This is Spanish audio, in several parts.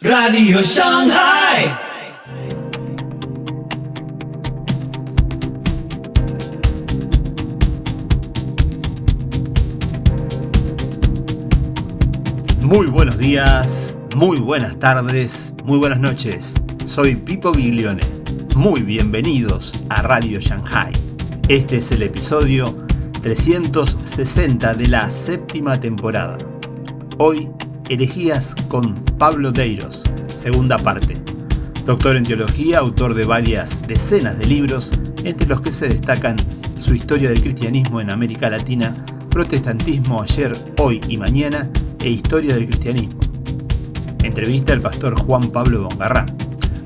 Radio Shanghai. Muy buenos días, muy buenas tardes, muy buenas noches. Soy Pipo Biglione. Muy bienvenidos a Radio Shanghai. Este es el episodio 360 de la séptima temporada. Hoy, herejías con Pablo Deiros, segunda parte. Doctor en teología, autor de varias decenas de libros, entre los que se destacan Su historia del cristianismo en América Latina, Protestantismo ayer, hoy y mañana e Historia del cristianismo. Entrevista al pastor Juan Pablo Bongarrá.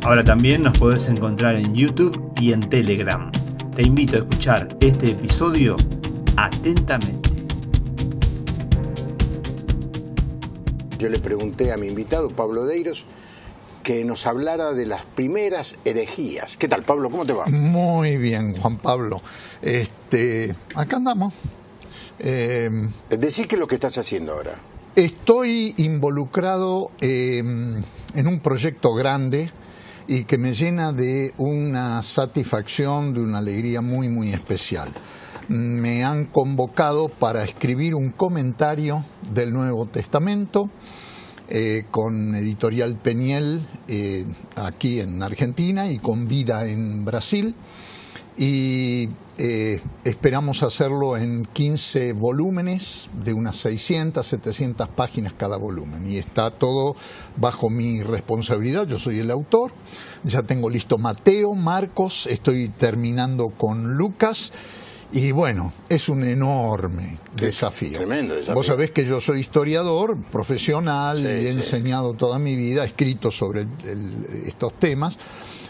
Ahora también nos podés encontrar en YouTube y en Telegram. Te invito a escuchar este episodio atentamente. Yo le pregunté a mi invitado, Pablo Deiros, que nos hablara de las primeras herejías. ¿Qué tal, Pablo? ¿Cómo te va? Muy bien, Juan Pablo. Acá andamos. Decí qué es lo que estás haciendo ahora. Estoy involucrado en un proyecto grande y que me llena de una satisfacción, de una alegría muy, muy especial. Me han convocado para escribir un comentario del Nuevo Testamento con Editorial Peniel aquí en Argentina y con Vida en Brasil. Y esperamos hacerlo en 15 volúmenes de unas 600, 700 páginas cada volumen. Y está todo bajo mi responsabilidad, yo soy el autor. Ya tengo listo Mateo, Marcos, estoy terminando con Lucas. Y bueno, es un enorme desafío. Tremendo desafío. Vos sabés que yo soy historiador profesional, Sí, y he sí. enseñado toda mi vida, he escrito sobre estos temas.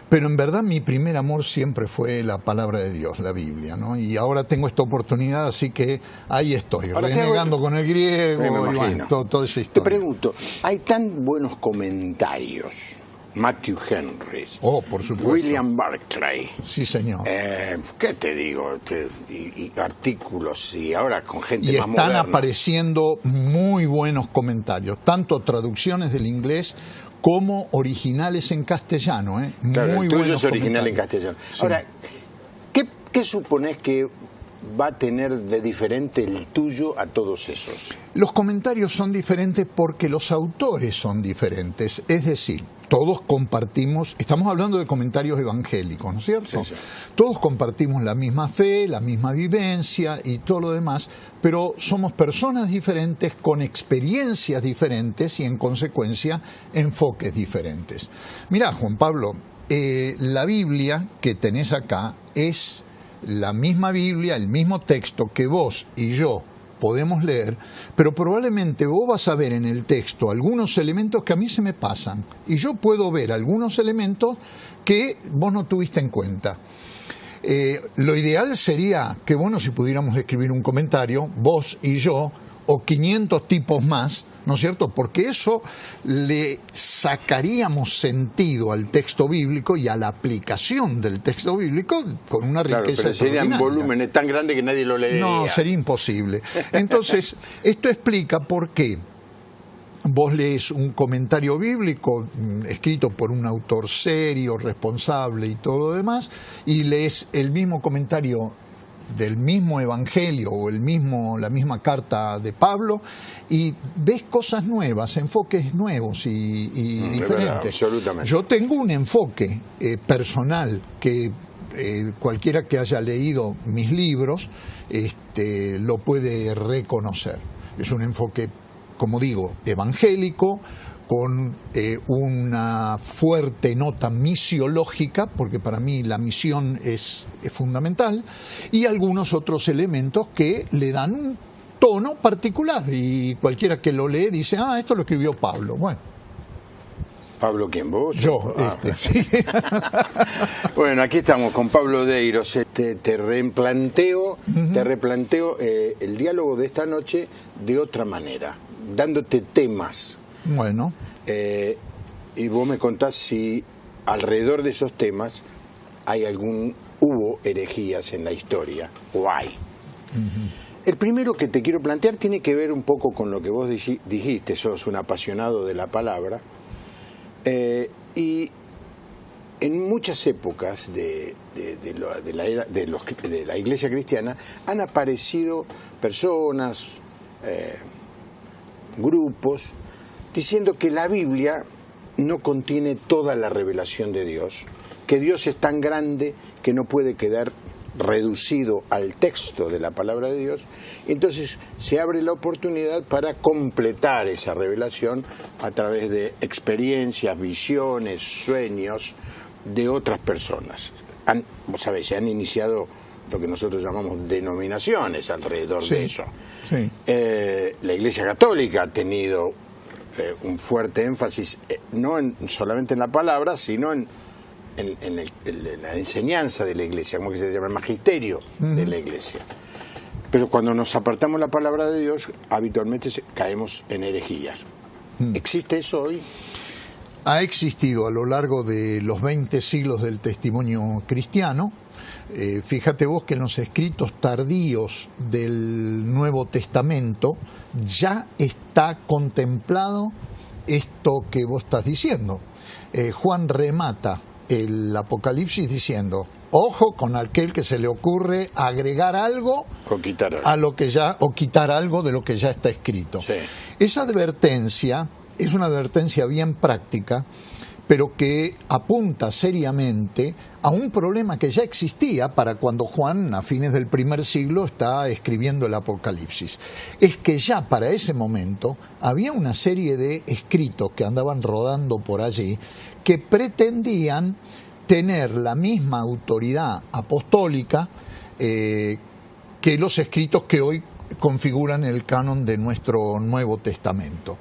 Pero en verdad mi primer amor siempre fue la palabra de Dios, la Biblia, ¿no? Y ahora tengo esta oportunidad, así que ahí estoy, Ahora renegando con el griego, Me y imagino. bueno, toda esa Te historia. pregunto, hay tan buenos comentarios. Matthew Henry, Oh, por supuesto. William Barclay, Sí, señor. ¿qué te digo? Y artículos, y ahora con gente Y más están moderna. apareciendo muy buenos comentarios, tanto traducciones del inglés como originales en castellano, ¿eh? Claro, Muy el tuyo buenos es original en comentarios. castellano. Sí. Ahora, ¿qué suponés que va a tener de diferente el tuyo a todos esos? Los comentarios son diferentes porque los autores son diferentes, es decir, todos compartimos, estamos hablando de comentarios evangélicos, ¿no es cierto? Sí, sí. Todos compartimos la misma fe, la misma vivencia y todo lo demás, pero somos personas diferentes con experiencias diferentes y en consecuencia enfoques diferentes. Mirá, Juan Pablo, la Biblia que tenés acá es la misma Biblia, el mismo texto que vos y yo podemos leer, pero probablemente vos vas a ver en el texto algunos elementos que a mí se me pasan y yo puedo ver algunos elementos que vos no tuviste en cuenta. Lo ideal sería que, bueno, si pudiéramos escribir un comentario, vos y yo, o 500 tipos más, ¿no es cierto? Porque eso le sacaríamos sentido al texto bíblico y a la aplicación del texto bíblico con una Claro, riqueza pero serían extraordinaria. volúmenes tan grandes que nadie lo leería. No, sería imposible. Entonces, esto explica por qué vos lees un comentario bíblico escrito por un autor serio, responsable y todo lo demás, y lees el mismo comentario del mismo evangelio o la misma carta de Pablo y ves cosas nuevas, enfoques nuevos y diferentes. verdad, absolutamente. Yo tengo un enfoque personal que cualquiera que haya leído mis libros lo puede reconocer. Es un enfoque, como digo, evangélico, con una fuerte nota misiológica, porque para mí la misión es fundamental, y algunos otros elementos que le dan un tono particular, y cualquiera que lo lee dice, esto lo escribió Pablo. Bueno, ¿Pablo quién? ¿Vos? yo, sí. Bueno, aquí estamos con Pablo Deiros. Te replanteo el diálogo de esta noche de otra manera, dándote temas. Bueno, Y vos me contás si alrededor de esos temas hubo herejías en la historia, o hay. El primero que te quiero plantear tiene que ver un poco con lo que vos dijiste, sos un apasionado de la palabra, Y en muchas épocas de la Iglesia cristiana han aparecido personas, grupos, diciendo que la Biblia no contiene toda la revelación de Dios, que Dios es tan grande que no puede quedar reducido al texto de la palabra de Dios. Entonces se abre la oportunidad para completar esa revelación a través de experiencias, visiones, sueños de otras personas. Vos sabés, se han iniciado lo que nosotros llamamos denominaciones alrededor de eso. Sí. La Iglesia Católica ha tenido un fuerte énfasis, no solamente en la palabra, sino en la enseñanza de la Iglesia, como que se llama el magisterio de la Iglesia. Pero cuando nos apartamos la palabra de Dios, habitualmente caemos en herejías. ¿Existe eso hoy? Ha existido a lo largo de los 20 siglos del testimonio cristiano. Fíjate vos que en los escritos tardíos del Nuevo Testamento ya está contemplado esto que vos estás diciendo. Juan remata el Apocalipsis diciendo: ojo con aquel que se le ocurre agregar algo o quitar algo, a lo que ya, o quitar algo de lo que ya está escrito. Sí. Esa advertencia es una advertencia bien práctica, pero que apunta seriamente a un problema que ya existía para cuando Juan, a fines del primer siglo, está escribiendo el Apocalipsis. Es que ya para ese momento había una serie de escritos que andaban rodando por allí que pretendían tener la misma autoridad apostólica que los escritos que hoy configuran el canon de nuestro Nuevo Testamento.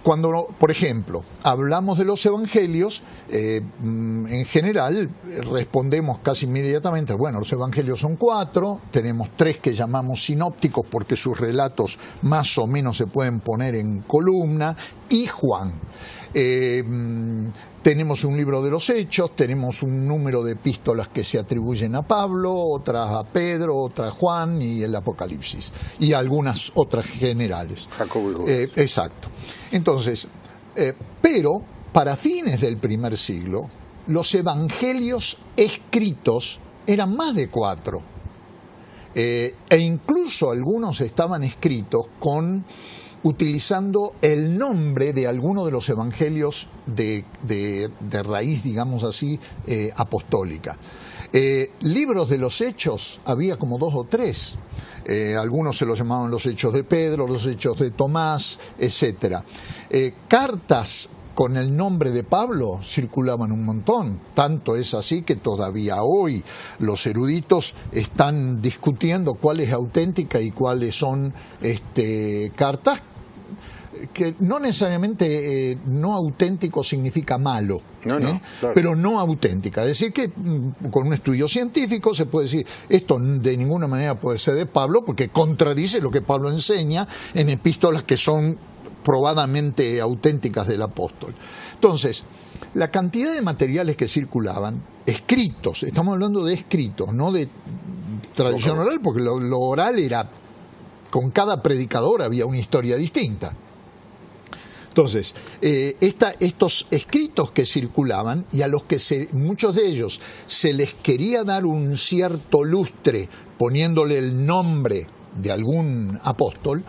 Cuando, por ejemplo, hablamos de los evangelios, en general respondemos casi inmediatamente: bueno, los evangelios son 4, tenemos 3 que llamamos sinópticos porque sus relatos más o menos se pueden poner en columna, y Juan. Tenemos un libro de los Hechos, tenemos un número de epístolas que se atribuyen a Pablo, otras a Pedro, otras a Juan y el Apocalipsis, y algunas otras generales. Jacobo y Judas. Exacto. Entonces, pero para fines del primer siglo, los evangelios escritos eran más de 4. E incluso algunos estaban escritos utilizando el nombre de alguno de los evangelios de raíz, digamos así, apostólica. Libros de los Hechos había como 2 o 3. Algunos se los llamaban los Hechos de Pedro, los Hechos de Tomás, etc. Cartas con el nombre de Pablo circulaban un montón. Tanto es así que todavía hoy los eruditos están discutiendo cuál es auténtica y cuáles son cartas que no necesariamente no auténtico significa malo, claro. Pero no auténtica. Es decir, que con un estudio científico se puede decir: esto de ninguna manera puede ser de Pablo porque contradice lo que Pablo enseña en epístolas que son probadamente auténticas del apóstol. Entonces, la cantidad de materiales que circulaban, escritos, estamos hablando de escritos, no de tradición oral, porque lo oral era, con cada predicador había una historia distinta. Entonces, estos escritos que circulaban y a los que muchos de ellos se les quería dar un cierto lustre poniéndole el nombre de algún apóstol,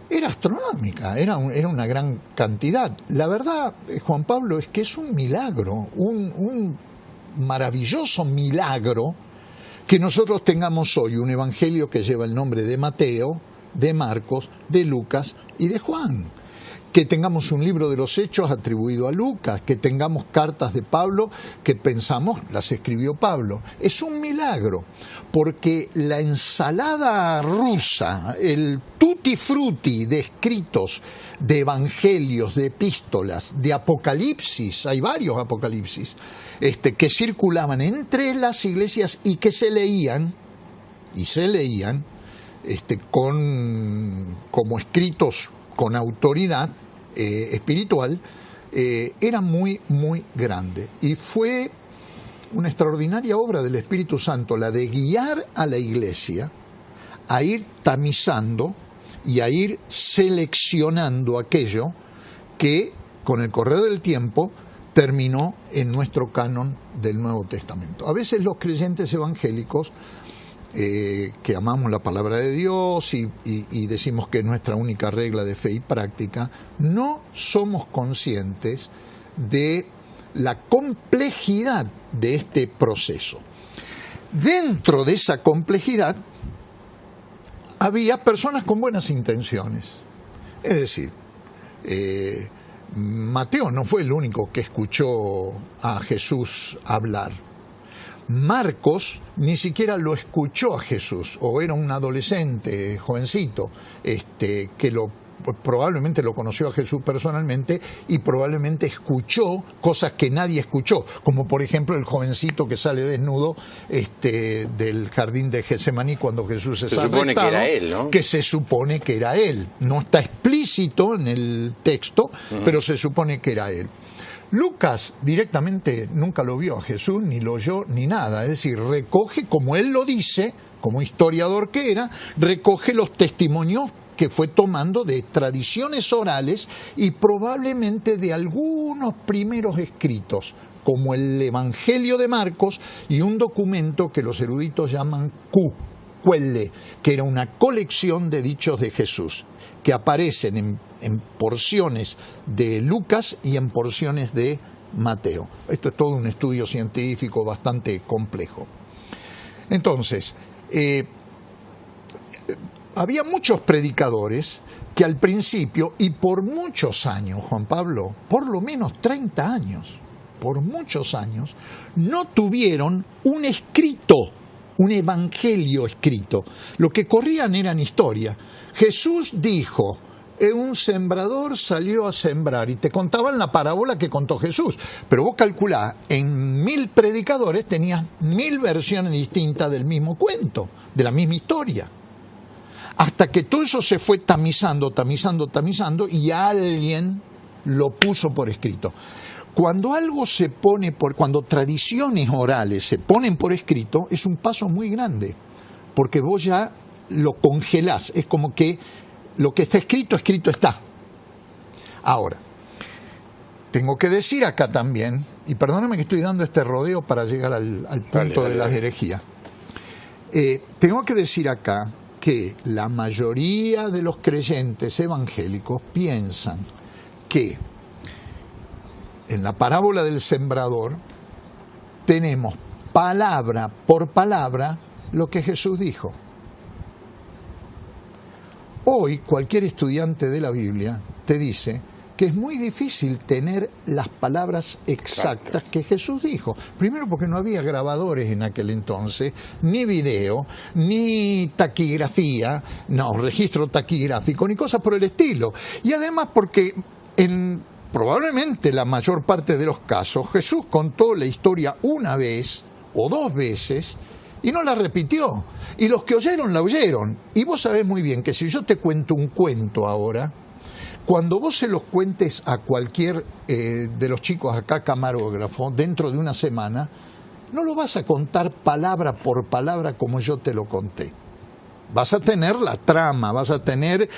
era astronómica, era una gran cantidad. La verdad, Juan Pablo, es que es un milagro, un maravilloso milagro que nosotros tengamos hoy un evangelio que lleva el nombre de Mateo, de Marcos, de Lucas y de Juan. Que tengamos un libro de los Hechos atribuido a Lucas, que tengamos cartas de Pablo que pensamos las escribió Pablo. Es un milagro, porque la ensalada rusa, el tutti frutti de escritos, de evangelios, de epístolas, de apocalipsis, hay varios apocalipsis, que circulaban entre las iglesias y que se leían como escritos con autoridad espiritual, era muy, muy grande. Y fue una extraordinaria obra del Espíritu Santo la de guiar a la iglesia a ir tamizando y a ir seleccionando aquello que con el correr del tiempo, terminó en nuestro canon del Nuevo Testamento. A veces los creyentes evangélicos, que amamos la palabra de Dios y decimos que es nuestra única regla de fe y práctica, no somos conscientes de la complejidad de este proceso. Dentro de esa complejidad había personas con buenas intenciones. Es decir, Mateo no fue el único que escuchó a Jesús hablar. Marcos ni siquiera lo escuchó a Jesús, o era un adolescente, jovencito, que probablemente lo conoció a Jesús personalmente y probablemente escuchó cosas que nadie escuchó, como por ejemplo el jovencito que sale desnudo del jardín de Getsemaní cuando Jesús es arrestado. Se supone que era él, ¿no? Que se supone que era él. No está explícito en el texto, pero se supone que era él. Lucas directamente nunca lo vio a Jesús, ni lo oyó, ni nada. Es decir, recoge, como él lo dice, como historiador que era, recoge los testimonios que fue tomando de tradiciones orales y probablemente de algunos primeros escritos, como el Evangelio de Marcos y un documento que los eruditos llaman Cuelle, que era una colección de dichos de Jesús, que aparecen en porciones de Lucas y en porciones de Mateo. Esto es todo un estudio científico bastante complejo. Entonces, había muchos predicadores que al principio, y por muchos años, Juan Pablo, por lo menos 30 años, por muchos años, no tuvieron un escrito, un evangelio escrito. Lo que corrían eran historia. Jesús dijo, un sembrador salió a sembrar, y te contaban la parábola que contó Jesús, pero vos calculá, en 1000 predicadores tenías 1000 versiones distintas del mismo cuento, de la misma historia, hasta que todo eso se fue tamizando y alguien lo puso por escrito. Cuando algo se pone cuando tradiciones orales se ponen por escrito, es un paso muy grande, porque vos ya lo congelás, es como que lo que está escrito, escrito está. Ahora, tengo que decir acá también, y perdóname que estoy dando este rodeo para llegar al punto de las herejías, tengo que decir acá que la mayoría de los creyentes evangélicos piensan que en la parábola del sembrador tenemos palabra por palabra lo que Jesús dijo. Hoy cualquier estudiante de la Biblia te dice que es muy difícil tener las palabras exactas que Jesús dijo. Primero porque no había grabadores en aquel entonces, ni video, ni taquigrafía, no, registro taquigráfico, ni cosas por el estilo. Y además porque en probablemente la mayor parte de los casos Jesús contó la historia una vez o dos veces y no la repitió. Y los que oyeron, la oyeron. Y vos sabés muy bien que si yo te cuento un cuento ahora, cuando vos se los cuentes a cualquier de los chicos acá camarógrafo, dentro de una semana, no lo vas a contar palabra por palabra como yo te lo conté. Vas a tener la trama, vas a tener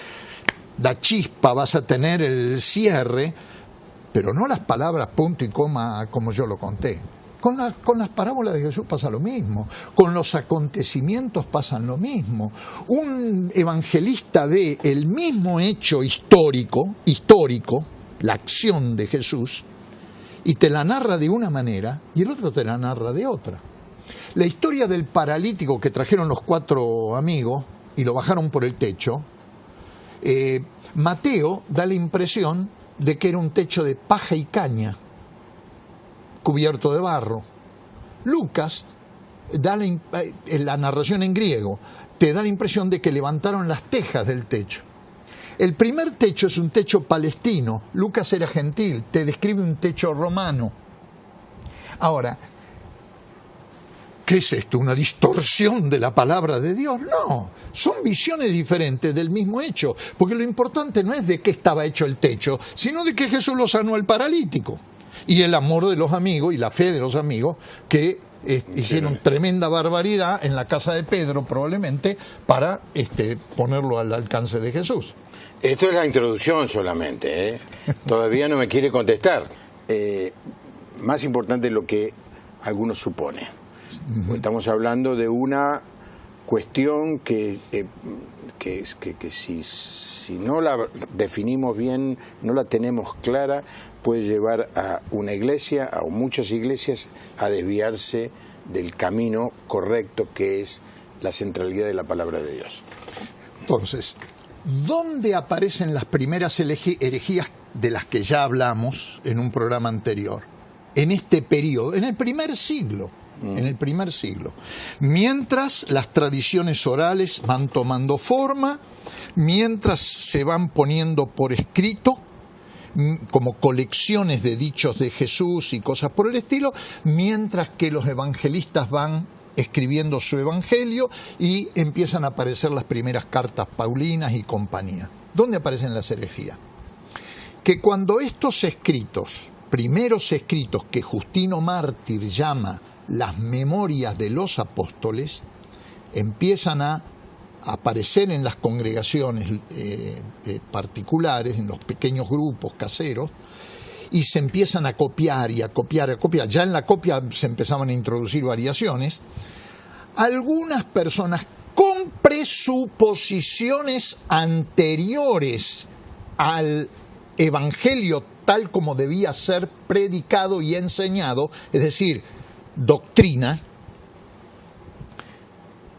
la chispa, vas a tener el cierre, pero no las palabras punto y coma como yo lo conté. Con las parábolas de Jesús pasa lo mismo, con los acontecimientos pasan lo mismo. Un evangelista ve el mismo hecho histórico, la acción de Jesús, y te la narra de una manera y el otro te la narra de otra. La historia del paralítico que trajeron los 4 amigos y lo bajaron por el techo, Mateo da la impresión de que era un techo de paja y caña, cubierto de barro. Lucas da la narración en griego, te da la impresión de que levantaron las tejas del techo. El primer techo es un techo palestino, Lucas era gentil, te describe un techo romano. Ahora, ¿qué es esto? ¿Una distorsión de la palabra de Dios? No, son visiones diferentes del mismo hecho, porque lo importante no es de qué estaba hecho el techo, sino de que Jesús lo sanó al paralítico. Y el amor de los amigos y la fe de los amigos que hicieron tremenda barbaridad en la casa de Pedro probablemente para ponerlo al alcance de Jesús. Esto es la introducción solamente, ¿eh? Todavía no me quiere contestar. Más importante lo que algunos suponen. Estamos hablando de una cuestión que si no la definimos bien, no la tenemos clara, puede llevar a una iglesia, a muchas iglesias, a desviarse del camino correcto que es la centralidad de la palabra de Dios. Entonces, ¿dónde aparecen las primeras herejías de las que ya hablamos en un programa anterior? En este periodo, en el primer siglo. En el primer siglo. Mientras las tradiciones orales van tomando forma, mientras se van poniendo por escrito, como colecciones de dichos de Jesús y cosas por el estilo, mientras que los evangelistas van escribiendo su evangelio y empiezan a aparecer las primeras cartas paulinas y compañía. ¿Dónde aparecen las herejías? Que cuando estos escritos, primeros escritos que Justino Mártir llama las memorias de los apóstoles, empiezan a aparecer en las congregaciones particulares, en los pequeños grupos caseros, y se empiezan a copiar y a copiar, a copiar. Ya en la copia se empezaban a introducir variaciones. Algunas personas con presuposiciones anteriores al evangelio tal como debía ser predicado y enseñado, es decir, doctrina,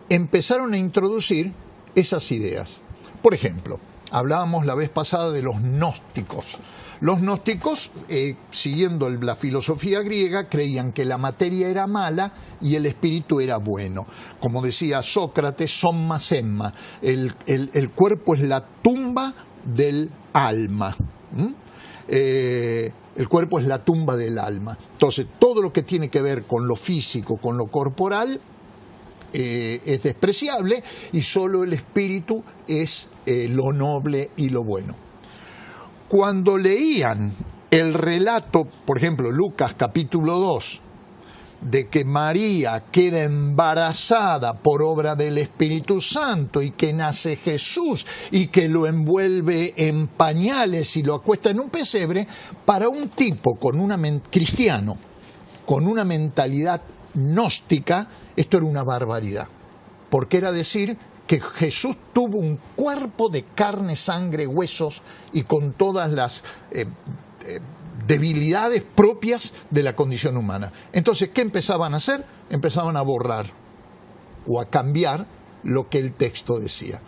empezaron a introducir esas ideas. Por ejemplo, hablábamos la vez pasada de los gnósticos. Los gnósticos, siguiendo la filosofía griega, creían que la materia era mala y el espíritu era bueno. Como decía Sócrates, somma semma, el cuerpo es la tumba del alma. El cuerpo es la tumba del alma. Entonces, todo lo que tiene que ver con lo físico, con lo corporal, es despreciable, y solo el espíritu es lo noble y lo bueno. Cuando leían el relato, por ejemplo, Lucas capítulo 2, de que María queda embarazada por obra del Espíritu Santo y que nace Jesús y que lo envuelve en pañales y lo acuesta en un pesebre, para un tipo cristiano con una mentalidad gnóstica, esto era una barbaridad, porque era decir que Jesús tuvo un cuerpo de carne, sangre, huesos y con todas las debilidades propias de la condición humana. Entonces, ¿qué empezaban a hacer? Empezaban a borrar o a cambiar lo que el texto decía.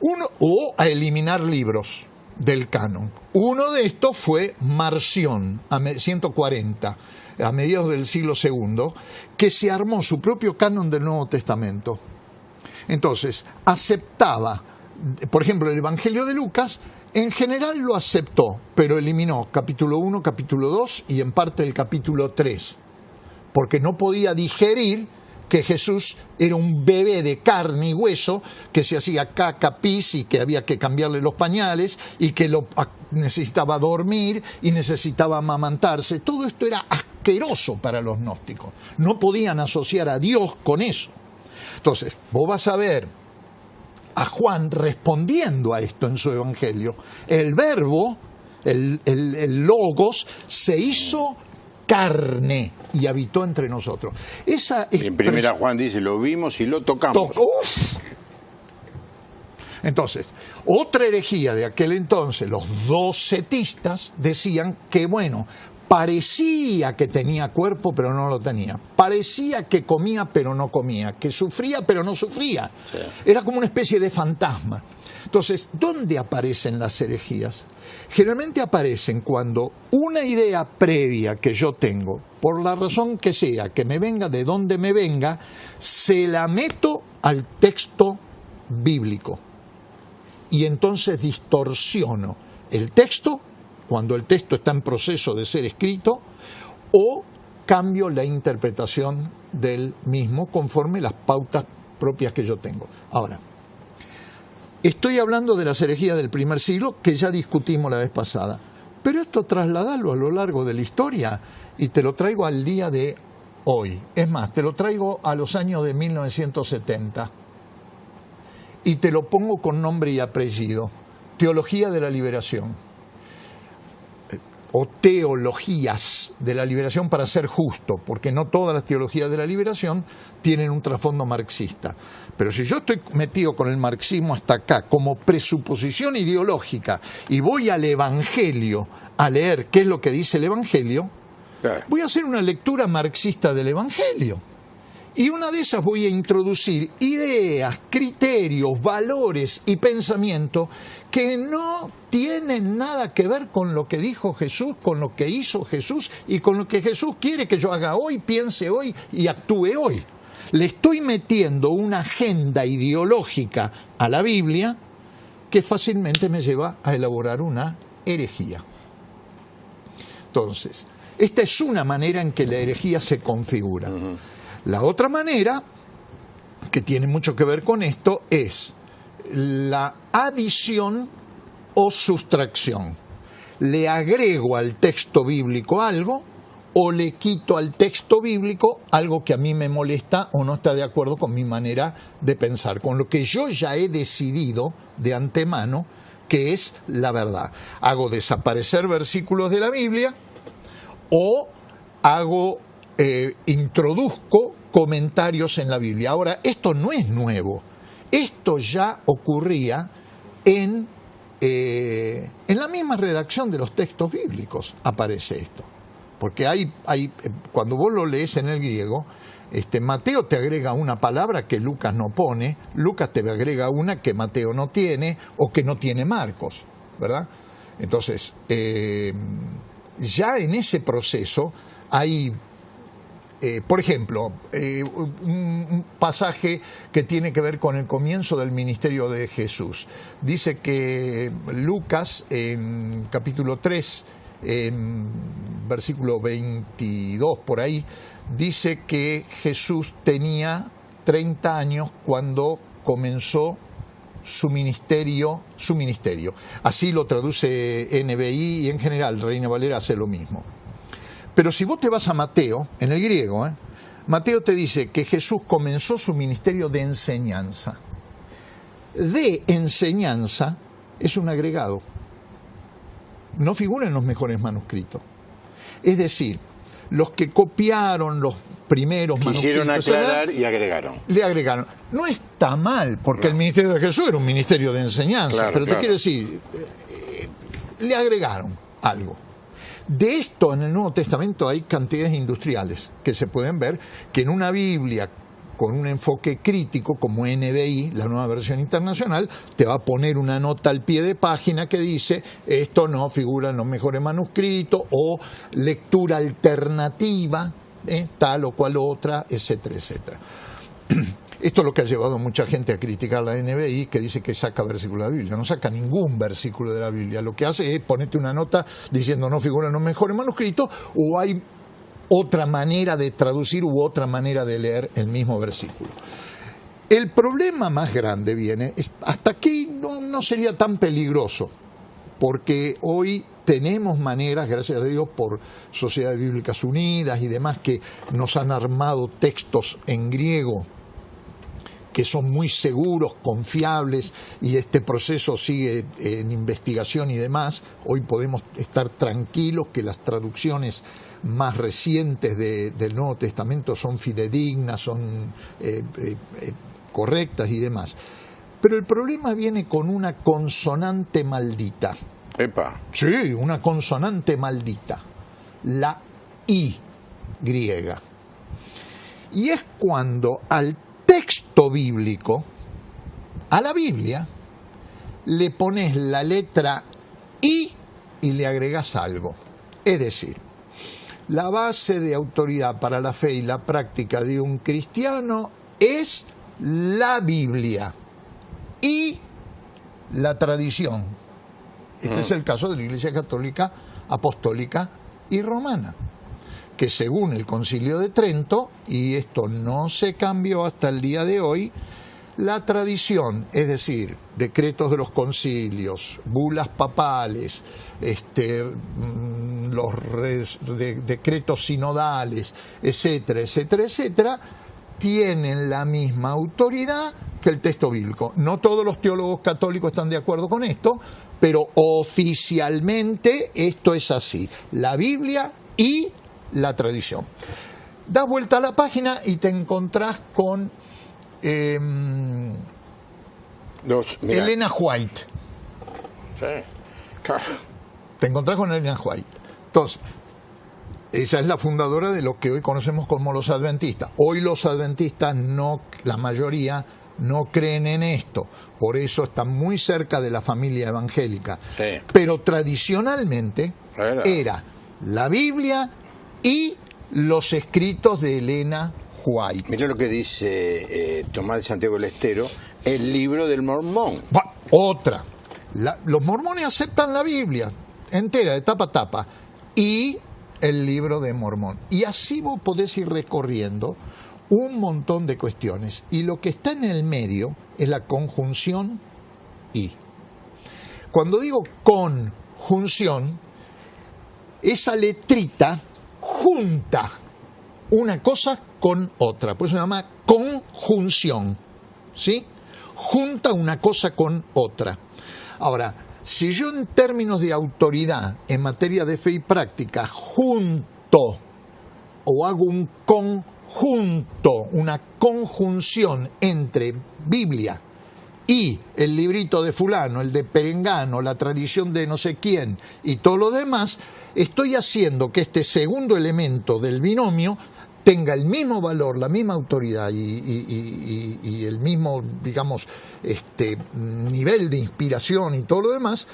O a eliminar libros del canon. Uno de estos fue Marción, a 140, a mediados del siglo II, que se armó su propio canon del Nuevo Testamento. Entonces, aceptaba, por ejemplo, el Evangelio de Lucas, en general lo aceptó, pero eliminó capítulo 1, capítulo 2 y en parte el capítulo 3, porque no podía digerir que Jesús era un bebé de carne y hueso, que se hacía caca, pis y que había que cambiarle los pañales y que necesitaba dormir y necesitaba amamantarse. Todo esto era asqueroso para los gnósticos. No podían asociar a Dios con eso. Entonces, vos vas a ver a Juan respondiendo a esto en su evangelio. El verbo, el logos, se hizo carne y habitó entre nosotros. En primera Juan dice, lo vimos y lo tocamos. Entonces, otra herejía de aquel entonces, los docetistas decían que, bueno, parecía que tenía cuerpo, pero no lo tenía. Parecía que comía, pero no comía. Que sufría, pero no sufría. Sí. Era como una especie de fantasma. Entonces, ¿dónde aparecen las herejías? Generalmente aparecen cuando una idea previa que yo tengo, por la razón que sea, que me venga de donde me venga, se la meto al texto bíblico. Y entonces distorsiono el texto cuando el texto está en proceso de ser escrito, o cambio la interpretación del mismo conforme las pautas propias que yo tengo. Ahora, estoy hablando de las herejías del primer siglo, que ya discutimos la vez pasada, pero esto trasladalo a lo largo de la historia y te lo traigo al día de hoy. Es más, te lo traigo a los años de 1970 y te lo pongo con nombre y apellido. teología de la liberación, o teologías de la liberación para ser justo, porque no todas las teologías de la liberación tienen un trasfondo marxista. Pero si yo estoy metido con el marxismo hasta acá como presuposición ideológica y voy al Evangelio a leer qué es lo que dice el Evangelio, Claro. voy a hacer una lectura marxista del Evangelio. Y una de esas voy a introducir ideas, criterios, valores y pensamientos que no tienen nada que ver con lo que dijo Jesús, con lo que hizo Jesús y con lo que Jesús quiere que yo haga hoy, piense hoy y actúe hoy. Le estoy metiendo una agenda ideológica a la Biblia que fácilmente me lleva a elaborar una herejía. Entonces, esta es una manera en que la herejía se configura. La otra manera, que tiene mucho que ver con esto, es la adición o sustracción. Le agrego al texto bíblico algo o le quito al texto bíblico algo que a mí me molesta o no está de acuerdo con mi manera de pensar, con lo que yo ya he decidido de antemano que es la verdad. Hago desaparecer versículos de la Biblia o introduzco comentarios en la Biblia. Ahora, esto no es nuevo. Esto ya ocurría en la misma redacción de los textos bíblicos, aparece esto. Porque cuando vos lo lees en el griego, Mateo te agrega una palabra que Lucas no pone, Lucas te agrega una que Mateo no tiene o que no tiene Marcos, ¿verdad? Entonces, ya en ese proceso hay, por ejemplo, un pasaje que tiene que ver con el comienzo del ministerio de Jesús. Dice que Lucas, en capítulo 3, en versículo 22, por ahí, dice que Jesús tenía 30 años cuando comenzó su ministerio. Así lo traduce NBI y en general Reina Valera hace lo mismo. Pero si vos te vas a Mateo, en el griego, Mateo te dice que Jesús comenzó su ministerio de enseñanza. De enseñanza es un agregado. No figura en los mejores manuscritos. Es decir, los que copiaron los primeros quisieron manuscritos aclarar y agregaron. Le agregaron. No está mal, porque el ministerio de Jesús era un ministerio de enseñanza, Claro, pero claro. te quiero decir, le agregaron algo. De esto en el Nuevo Testamento hay cantidades industriales que se pueden ver, que en una Biblia con un enfoque crítico como NBI, la nueva versión internacional, te va a poner una nota al pie de página que dice esto no figura en los mejores manuscritos o lectura alternativa, tal o cual otra, etcétera, etcétera. Esto es lo que ha llevado a mucha gente a criticar la NBI, que dice que saca versículo de la Biblia. No saca ningún versículo de la Biblia. Lo que hace es ponerte una nota diciendo no figura en los mejores manuscritos, o hay otra manera de traducir u otra manera de leer el mismo versículo. El problema más grande viene, hasta aquí no sería tan peligroso, porque hoy tenemos maneras, gracias a Dios, por Sociedades Bíblicas Unidas y demás, que nos han armado textos en griego que son muy seguros, confiables, y este proceso sigue en investigación y demás. Hoy podemos estar tranquilos que las traducciones más recientes del Nuevo Testamento son fidedignas, son correctas y demás. Pero el problema viene con una consonante maldita. Epa. Sí, una consonante maldita. La I griega. Y es cuando al texto bíblico, a la Biblia, le pones la letra I y le agregas algo. Es decir, la base de autoridad para la fe y la práctica de un cristiano es la Biblia y la tradición. Este es el caso de la Iglesia Católica, Apostólica y Romana, que según el Concilio de Trento, y esto no se cambió hasta el día de hoy, la tradición, es decir, decretos de los concilios, bulas papales, los decretos sinodales, etcétera, etcétera, etcétera, tienen la misma autoridad que el texto bíblico. No todos los teólogos católicos están de acuerdo con esto, pero oficialmente esto es así. La Biblia y la tradición. Das vuelta a la página y te encontrás con Mirá. Elena White. Sí, claro. Te encontrás con Elena White. Entonces, ella es la fundadora de lo que hoy conocemos como los adventistas. Hoy los adventistas, no, la mayoría, no creen en esto. Por eso están muy cerca de la familia evangélica. Sí. Pero tradicionalmente era la Biblia y los escritos de Elena White. Mira lo que dice Tomás de Santiago del Estero, el libro del Mormón. Otra. Los mormones aceptan la Biblia entera, de tapa a tapa, y el libro de Mormón. Y así vos podés ir recorriendo un montón de cuestiones. Y lo que está en el medio es la conjunción y. Cuando digo conjunción, esa letrita junta una cosa con otra. Por eso se llama conjunción. ¿Sí? Junta una cosa con otra. Ahora, si yo en términos de autoridad en materia de fe y práctica junto o hago un conjunto, una conjunción entre Biblia y el librito de fulano, el de Perengano, la tradición de no sé quién y todo lo demás, estoy haciendo que este segundo elemento del binomio tenga el mismo valor, la misma autoridad y el mismo, digamos, nivel de inspiración y todo lo demás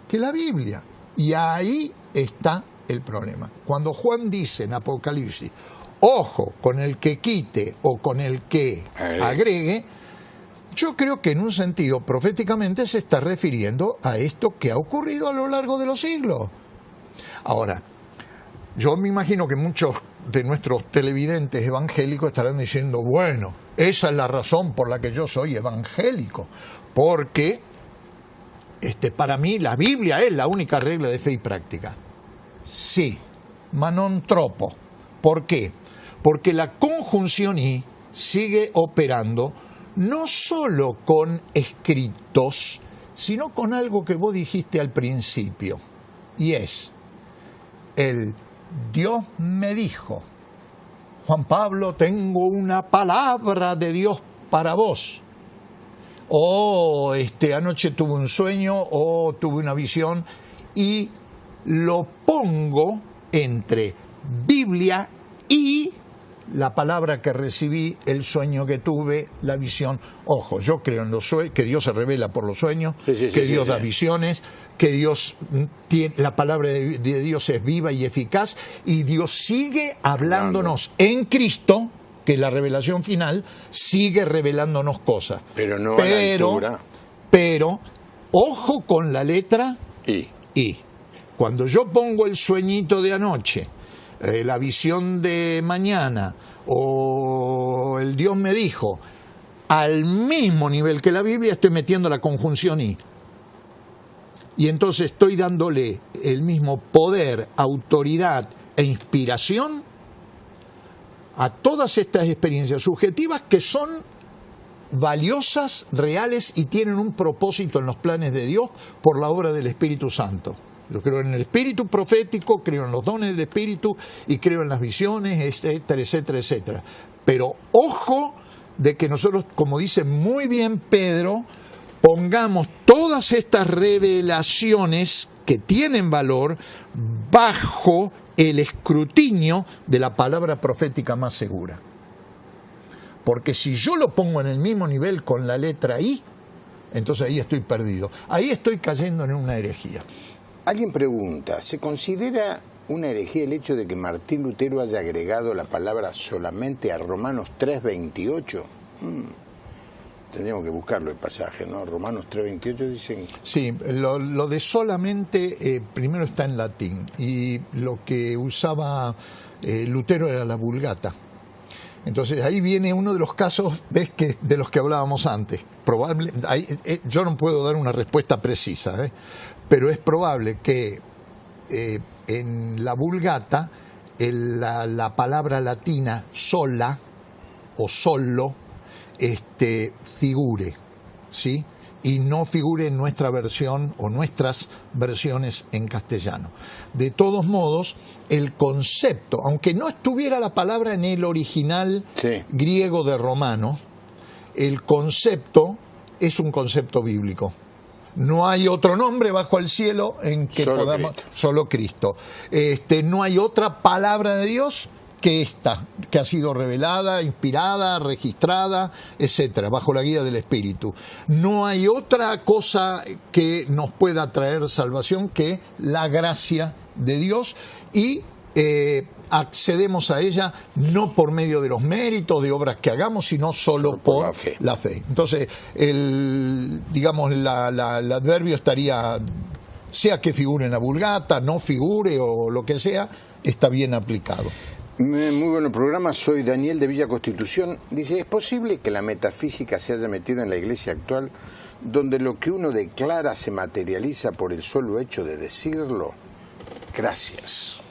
que la Biblia. Y ahí está el problema. Cuando Juan dice en Apocalipsis, ojo con el que quite o con el que agregue, yo creo que en un sentido proféticamente se está refiriendo a esto que ha ocurrido a lo largo de los siglos. Ahora, yo me imagino que muchos de nuestros televidentes evangélicos estarán diciendo, bueno, esa es la razón por la que yo soy evangélico, porque para mí la Biblia es la única regla de fe y práctica. Sí, ma non troppo. ¿Por qué? Porque la conjunción y sigue operando no solo con escritos, sino con algo que vos dijiste al principio, y es el Dios me dijo, Juan Pablo, tengo una palabra de Dios para vos. O anoche tuve un sueño o tuve una visión, y lo pongo entre Biblia y la palabra que recibí, el sueño que tuve, la visión. Ojo, yo creo en los sueños, que Dios se revela por los sueños, que Dios da visiones, que Dios tiene, la palabra de Dios es viva y eficaz, y Dios sigue hablándonos en Cristo, que la revelación final sigue revelándonos cosas. Pero no a la altura. Pero, ojo con la letra I. Cuando yo pongo el sueñito de anoche, la visión de mañana o el Dios me dijo, al mismo nivel que la Biblia, estoy metiendo la conjunción I. Y entonces estoy dándole el mismo poder, autoridad e inspiración a todas estas experiencias subjetivas que son valiosas, reales y tienen un propósito en los planes de Dios por la obra del Espíritu Santo. Yo creo en el espíritu profético, creo en los dones del espíritu y creo en las visiones, etcétera, etcétera, etcétera. Pero ojo de que nosotros, como dice muy bien Pedro, pongamos todas estas revelaciones que tienen valor bajo el escrutinio de la palabra profética más segura. Porque si yo lo pongo en el mismo nivel con la letra I, entonces ahí estoy perdido. Ahí estoy cayendo en una herejía. Alguien pregunta, ¿se considera una herejía el hecho de que Martín Lutero haya agregado la palabra solamente a Romanos 3:28? Tendríamos que buscarlo el pasaje, ¿no? Romanos 3:28 dicen... Sí, lo de solamente primero está en latín, y lo que usaba Lutero era la Vulgata. Entonces ahí viene uno de los casos, ves, que de los que hablábamos antes. Yo no puedo dar una respuesta precisa, pero es probable que en la Vulgata la palabra latina sola o solo figure, ¿sí? Y no figure en nuestra versión o nuestras versiones en castellano. De todos modos, el concepto, aunque no estuviera la palabra en el original griego de Romano, el concepto es un concepto bíblico. No hay otro nombre bajo el cielo en que podamos... Solo Cristo. No hay otra palabra de Dios que esta, que ha sido revelada, inspirada, registrada, etcétera, bajo la guía del Espíritu. No hay otra cosa que nos pueda traer salvación que la gracia de Dios, y accedemos a ella no por medio de los méritos de obras que hagamos, sino solo por la fe. Entonces, el adverbio estaría, sea que figure en la Vulgata, no figure o lo que sea, está bien aplicado. Muy bueno programa, soy Daniel de Villa Constitución. Dice, ¿es posible que la metafísica se haya metido en la iglesia actual, donde lo que uno declara se materializa por el solo hecho de decirlo? Gracias.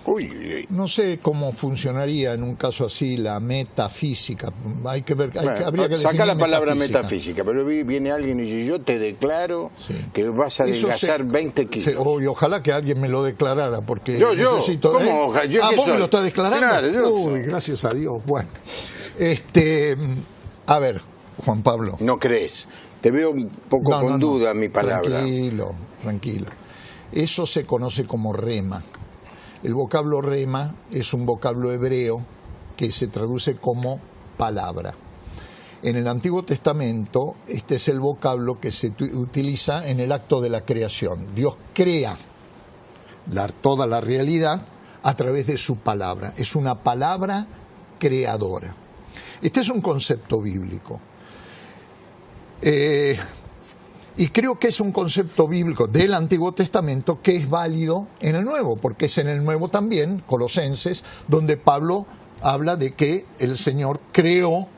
No sé cómo funcionaría en un caso así la metafísica. Hay que ver, habría que saca la palabra metafísica, pero viene alguien y dice, yo te declaro que vas a adelgazar 20 kilos. Ojalá que alguien me lo declarara, porque yo necesito... ¿Cómo? ¿Vos me lo estás declarando? Claro, gracias a Dios. Bueno, a ver, Juan Pablo. ¿No crees? Te veo un poco con duda mi palabra. Tranquilo. Eso se conoce como rema. El vocablo rema es un vocablo hebreo que se traduce como palabra. En el Antiguo Testamento, este es el vocablo que se utiliza en el acto de la creación. Dios crea toda la realidad a través de su palabra. Es una palabra creadora. Este es un concepto bíblico. Y creo que es un concepto bíblico del Antiguo Testamento que es válido en el Nuevo, porque es en el Nuevo también, Colosenses, donde Pablo habla de que el Señor creó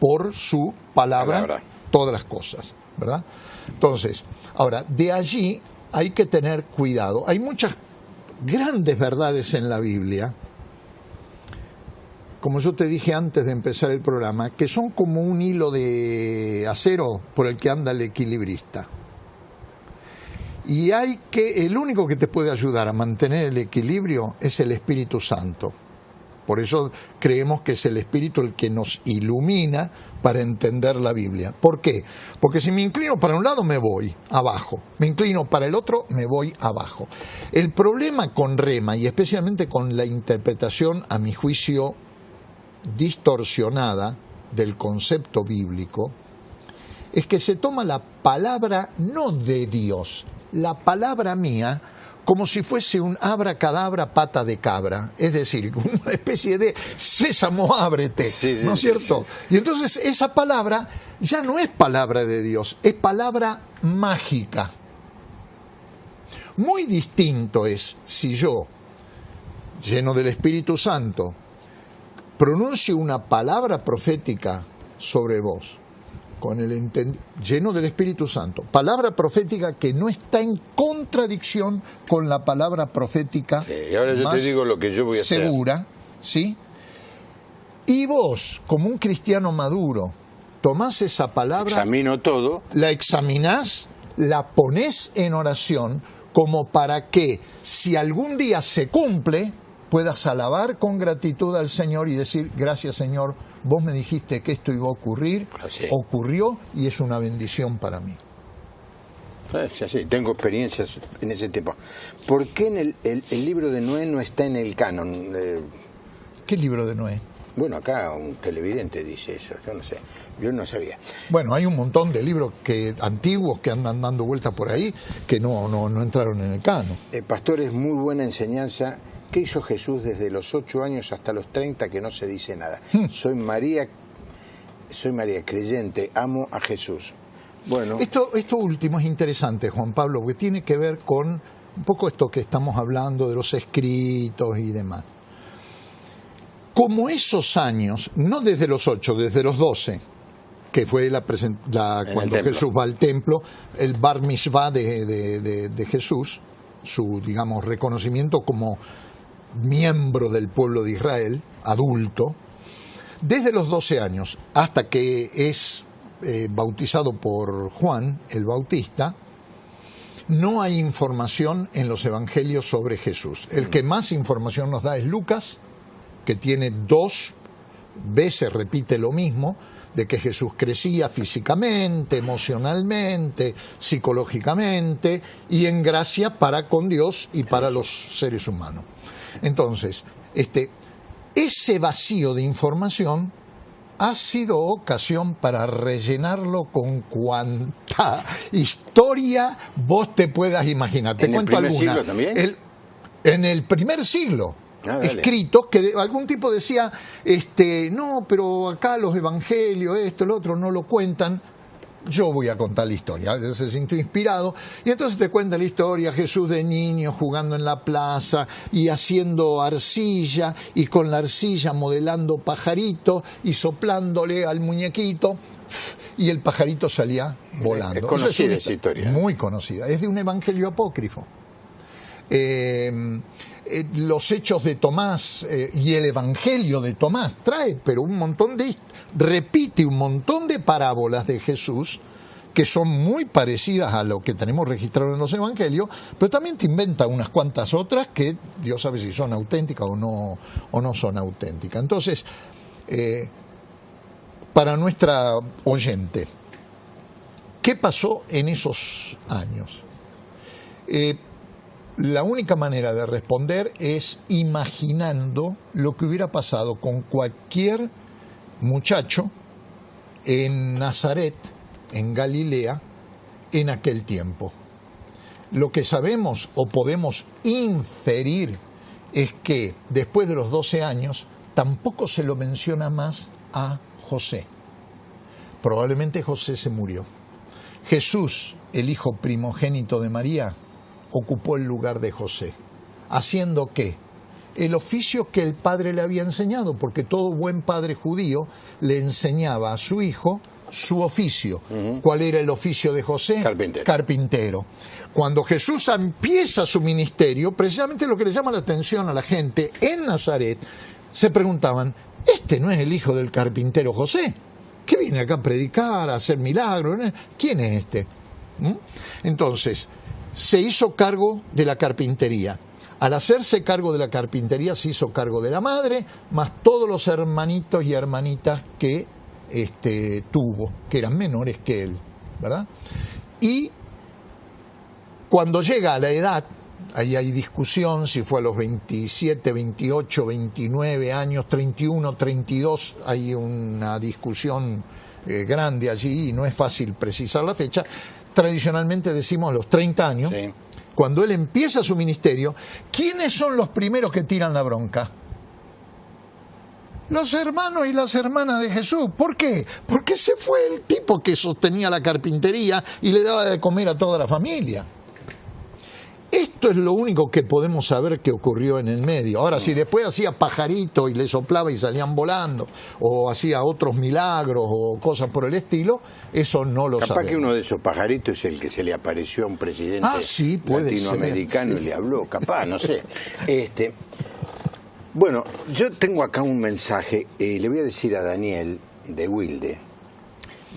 por su palabra todas las cosas, ¿verdad? Entonces, ahora, de allí hay que tener cuidado. Hay muchas grandes verdades en la Biblia, como yo te dije antes de empezar el programa, que son como un hilo de acero por el que anda el equilibrista. Y el único que te puede ayudar a mantener el equilibrio es el Espíritu Santo. Por eso creemos que es el Espíritu el que nos ilumina para entender la Biblia. ¿Por qué? Porque si me inclino para un lado me voy abajo, me inclino para el otro me voy abajo. El problema con rema, y especialmente con la interpretación, a mi juicio, distorsionada del concepto bíblico, es que se toma la palabra no de Dios, la palabra mía, como si fuese un abracadabra pata de cabra, es decir, una especie de sésamo, ábrete, ¿no es cierto? Y entonces esa palabra ya no es palabra de Dios, es palabra mágica. Muy distinto es si yo, lleno del Espíritu Santo, pronuncio una palabra profética sobre vos, lleno del Espíritu Santo, palabra profética que no está en contradicción con la palabra profética. Sí, ahora yo te digo lo que yo voy a hacer. Segura, ¿sí? Y vos, como un cristiano maduro, tomás esa palabra, examino todo, la examinás, la ponés en oración, como para que, si algún día se cumple, puedas alabar con gratitud al Señor y decir, gracias Señor, vos me dijiste que esto iba a ocurrir, ocurrió y es una bendición para mí. Sí, tengo experiencias en ese tiempo. ¿Por qué en el libro de Noé no está en el canon? ¿Qué libro de Noé? Bueno, acá un televidente dice eso, yo no sé, yo no sabía. Bueno, hay un montón de libros antiguos que andan dando vueltas por ahí que no entraron en el canon. Pastor, es muy buena enseñanza. ¿Qué hizo Jesús desde los 8 años hasta los 30 que no se dice nada? Soy María creyente, amo a Jesús. Bueno, esto último es interesante, Juan Pablo, porque tiene que ver con un poco esto que estamos hablando de los escritos y demás. Como esos años, no desde los 8, desde los 12, que fue cuando Jesús va al templo, el bar mitzvah de Jesús, su, digamos, reconocimiento como miembro del pueblo de Israel, adulto, desde los 12 años hasta que es bautizado por Juan el Bautista, no hay información en los evangelios sobre Jesús. El que más información nos da es Lucas, que tiene 2 veces, repite lo mismo, de que Jesús crecía físicamente, emocionalmente, psicológicamente y en gracia para con Dios y para los seres humanos. Entonces, ese vacío de información ha sido ocasión para rellenarlo con cuanta historia vos te puedas imaginar. Te cuento alguna. ¿En el primer siglo también? En el primer siglo. Escritos que algún tipo decía, no, pero acá los evangelios, esto, el otro, no lo cuentan. Yo voy a contar la historia. Se sintió inspirado y entonces te cuenta la historia, Jesús de niño jugando en la plaza y haciendo arcilla y con la arcilla modelando pajaritos y soplándole al muñequito y el pajarito salía volando. Es conocida esa historia. Muy conocida. Es de un evangelio apócrifo. Los hechos de Tomás y el evangelio de Tomás trae, pero repite un montón de parábolas de Jesús que son muy parecidas a lo que tenemos registrado en los evangelios, pero también te inventa unas cuantas otras que Dios sabe si son auténticas o no son auténticas. Entonces, para nuestra oyente, ¿qué pasó en esos años? La única manera de responder es imaginando lo que hubiera pasado con cualquier muchacho en Nazaret, en Galilea, en aquel tiempo. Lo que sabemos o podemos inferir es que después de los 12 años tampoco se lo menciona más a José. Probablemente José se murió. Jesús, el hijo primogénito de María, ocupó el lugar de José. ¿Haciendo qué? El oficio que el padre le había enseñado, porque todo buen padre judío le enseñaba a su hijo su oficio. ¿Cuál era el oficio de José? Carpintero. Cuando Jesús empieza su ministerio, precisamente lo que le llama la atención a la gente en Nazaret, se preguntaban, ¿este no es el hijo del carpintero José? ¿Qué viene acá a predicar, a hacer milagros? ¿Quién es este? Entonces, se hizo cargo de la carpintería. Al hacerse cargo de la carpintería se hizo cargo de la madre, más todos los hermanitos y hermanitas que tuvo, que eran menores que él, ¿verdad? Y cuando llega a la edad, ahí hay discusión si fue a los 27, 28, 29 años, 31, 32, hay una discusión grande allí y no es fácil precisar la fecha. Tradicionalmente decimos a los 30 años, sí. Cuando él empieza su ministerio, ¿quiénes son los primeros que tiran la bronca? Los hermanos y las hermanas de Jesús. ¿Por qué? Porque ese fue el tipo que sostenía la carpintería y le daba de comer a toda la familia. Esto es lo único que podemos saber que ocurrió en el medio. Ahora, si después hacía pajaritos y le soplaba y salían volando, o hacía otros milagros o cosas por el estilo, eso no lo sabemos. Capaz que uno de esos pajaritos es el que se le apareció a un presidente latinoamericano ser, sí. Y le habló, capaz, no sé. Bueno, yo tengo acá un mensaje, le voy a decir a Daniel de Wilde.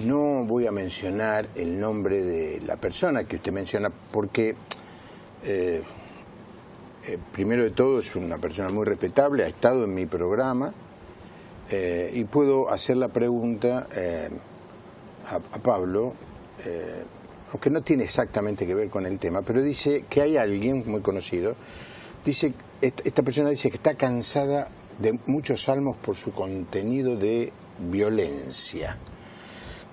No voy a mencionar el nombre de la persona que usted menciona porque... primero de todo es una persona muy respetable, ha estado en mi programa y puedo hacer la pregunta a Pablo, aunque no tiene exactamente que ver con el tema, pero dice que hay alguien muy conocido, dice esta persona dice que está cansada de muchos salmos por su contenido de violencia.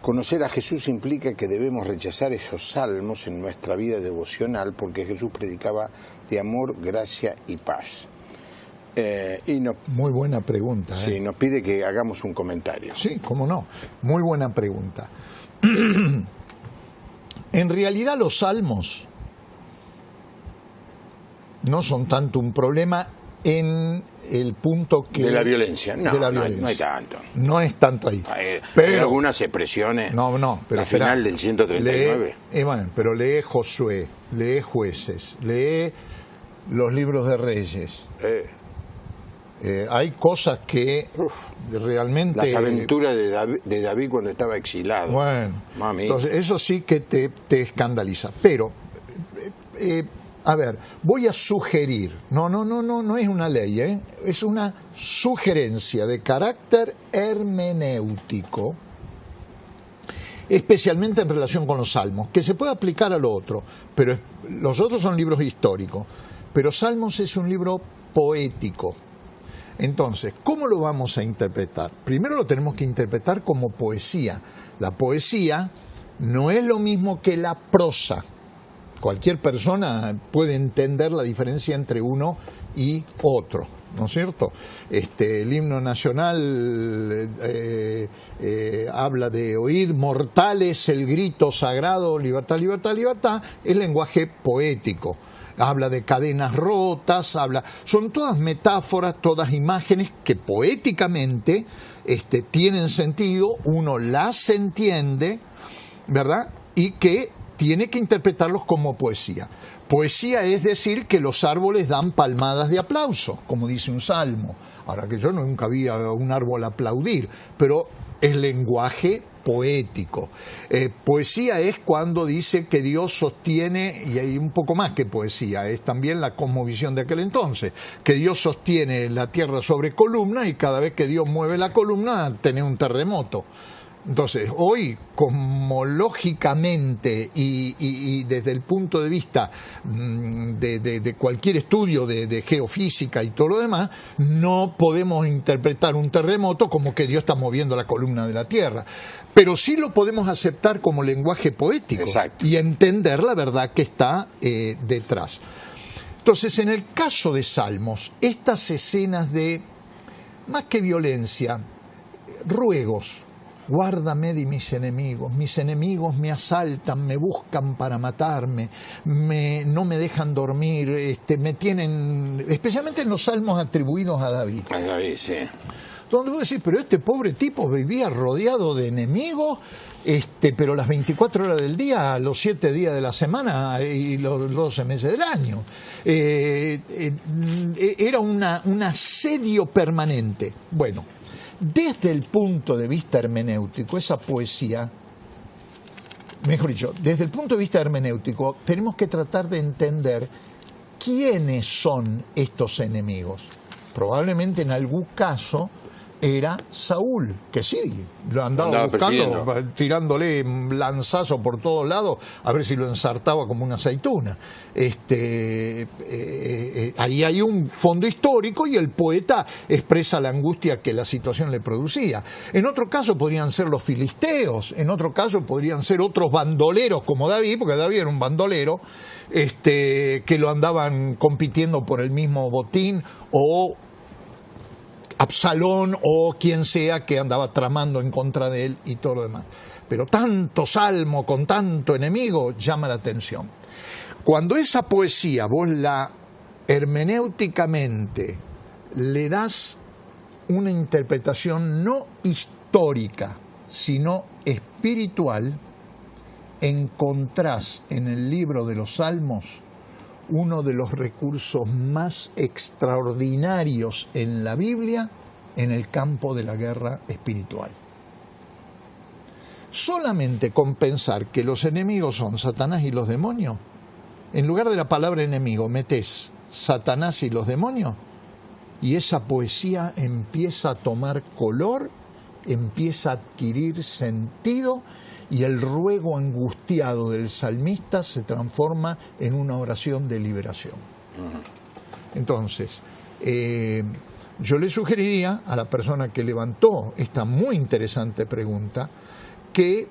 Conocer a Jesús implica que debemos rechazar esos salmos en nuestra vida devocional porque Jesús predicaba de amor, gracia y paz. Muy buena pregunta. Sí, nos pide que hagamos un comentario. Sí, cómo no. Muy buena pregunta. En realidad los salmos no son tanto un problema en el punto que... De la violencia, no, de la violencia. No hay tanto. No es tanto ahí. Pero hay algunas expresiones. No, pero la final del 139. Bueno, pero lee Josué, lee Jueces, lee los libros de Reyes. Hay cosas que realmente... Las aventuras de David cuando estaba exilado. Bueno, Mami. Entonces eso sí que te escandaliza. Pero, a ver, voy a sugerir, no es una ley, es una sugerencia de carácter hermenéutico, especialmente en relación con los Salmos, que se puede aplicar a lo otro, pero los otros son libros históricos, pero Salmos es un libro poético. Entonces, ¿cómo lo vamos a interpretar? Primero lo tenemos que interpretar como poesía. La poesía no es lo mismo que la prosa. Cualquier persona puede entender la diferencia entre uno y otro, ¿no es cierto? El himno nacional habla de oíd mortales el grito sagrado, libertad, libertad, libertad, es lenguaje poético. Habla de cadenas rotas, son todas metáforas, todas imágenes que poéticamente tienen sentido, uno las entiende, ¿verdad? Y que tiene que interpretarlos como poesía. Poesía es decir que los árboles dan palmadas de aplauso, como dice un salmo. Ahora que yo nunca vi a un árbol aplaudir, pero es lenguaje poético. Poesía es cuando dice que Dios sostiene, y hay un poco más que poesía, es también la cosmovisión de aquel entonces, que Dios sostiene la tierra sobre columna y cada vez que Dios mueve la columna tiene un terremoto. Entonces, hoy, cosmológicamente y desde el punto de vista de cualquier estudio de geofísica y todo lo demás, no podemos interpretar un terremoto como que Dios está moviendo la columna de la Tierra. Pero sí lo podemos aceptar como lenguaje poético. Exacto. Y entender la verdad que está detrás. Entonces, en el caso de Salmos, estas escenas de, más que violencia, ruegos. Guárdame de mis enemigos me asaltan, me buscan para matarme, no me dejan dormir, me tienen, especialmente en los salmos atribuidos a David. A David, sí. Donde vos decís, pero este pobre tipo vivía rodeado de enemigos, pero las 24 horas del día, los 7 días de la semana y los 12 meses del año. Era un asedio permanente. Bueno, desde el punto de vista hermenéutico, esa poesía, mejor dicho, desde el punto de vista hermenéutico, tenemos que tratar de entender quiénes son estos enemigos. Probablemente en algún caso era Saúl, que sí, lo andaba buscando, tirándole lanzazo por todos lados, a ver si lo ensartaba como una aceituna. Ahí hay un fondo histórico y el poeta expresa la angustia que la situación le producía. En otro caso podrían ser los filisteos, en otro caso podrían ser otros bandoleros como David, porque David era un bandolero, que lo andaban compitiendo por el mismo botín, o Absalón o quien sea que andaba tramando en contra de él y todo lo demás. Pero tanto salmo con tanto enemigo llama la atención. Cuando esa poesía vos la hermenéuticamente le das una interpretación no histórica, sino espiritual, encontrás en el libro de los Salmos uno de los recursos más extraordinarios en la Biblia en el campo de la guerra espiritual. Solamente con pensar que los enemigos son Satanás y los demonios, en lugar de la palabra enemigo metés Satanás y los demonios, y esa poesía empieza a tomar color, empieza a adquirir sentido, y el ruego angustiado del salmista se transforma en una oración de liberación. Entonces, yo le sugeriría a la persona que levantó esta muy interesante pregunta que